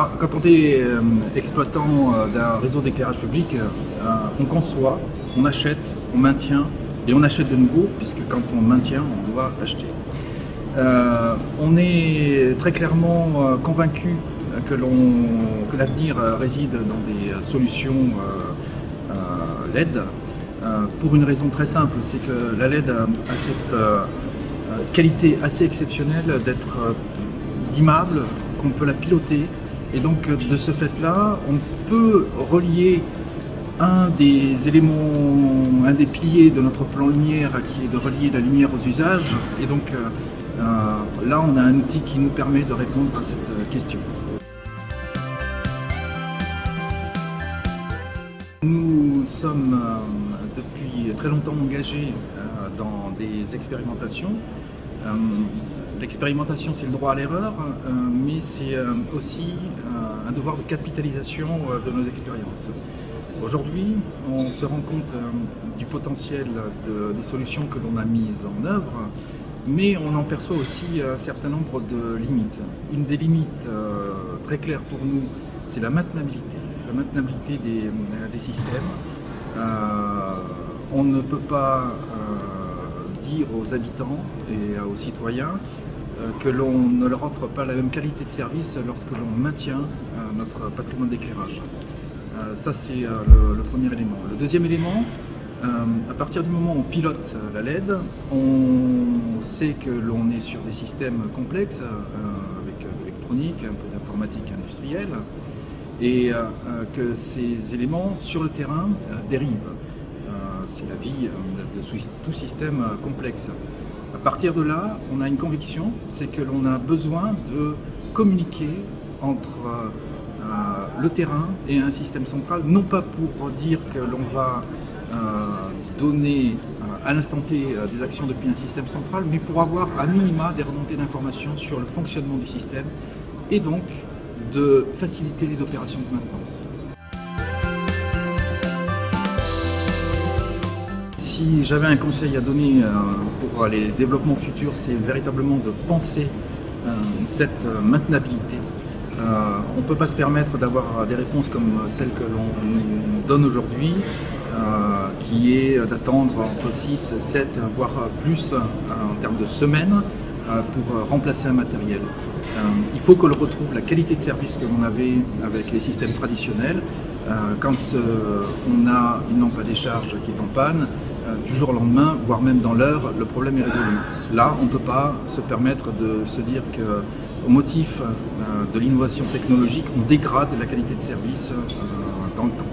Alors, quand on est exploitant d'un réseau d'éclairage public, on conçoit, on achète, on maintient et on achète de nouveau, puisque quand on maintient, on doit acheter. On est très clairement convaincu que l'avenir réside dans des solutions LED, pour une raison très simple, c'est que la LED a cette qualité assez exceptionnelle d'être dimmable, qu'on peut la piloter, et donc de ce fait-là, on peut relier un des éléments, un des piliers de notre plan lumière qui est de relier la lumière aux usages, et donc là on a un outil qui nous permet de répondre à cette question. Nous sommes depuis très longtemps engagés dans des expérimentations. L'expérimentation, c'est le droit à l'erreur, mais c'est aussi un devoir de capitalisation de nos expériences. Aujourd'hui, on se rend compte du potentiel des solutions que l'on a mises en œuvre, mais on en perçoit aussi un certain nombre de limites. Une des limites très claires pour nous, c'est la maintenabilité des systèmes. On ne peut pas dire aux habitants et aux citoyens que l'on ne leur offre pas la même qualité de service lorsque l'on maintient notre patrimoine d'éclairage. Ça, c'est le premier élément. Le deuxième élément, à partir du moment où on pilote la LED, on sait que l'on est sur des systèmes complexes avec de l'électronique, un peu d'informatique industrielle, et que ces éléments sur le terrain dérivent. C'est la vie de tout système complexe. À partir de là, on a une conviction, c'est que l'on a besoin de communiquer entre le terrain et un système central, non pas pour dire que l'on va donner à l'instant T des actions depuis un système central, mais pour avoir à minima des remontées d'informations sur le fonctionnement du système et donc de faciliter les opérations de maintenance. Si j'avais un conseil à donner pour les développements futurs, c'est véritablement de penser cette maintenabilité. On ne peut pas se permettre d'avoir des réponses comme celles que l'on nous donne aujourd'hui, qui est d'attendre entre 6, 7, voire plus en termes de semaines pour remplacer un matériel. Il faut que l'on retrouve la qualité de service que l'on avait avec les systèmes traditionnels. Quand on a une lampe à décharge qui est en panne, du jour au lendemain, voire même dans l'heure, le problème est résolu. Là, on ne peut pas se permettre de se dire qu'au motif de l'innovation technologique, on dégrade la qualité de service dans le temps.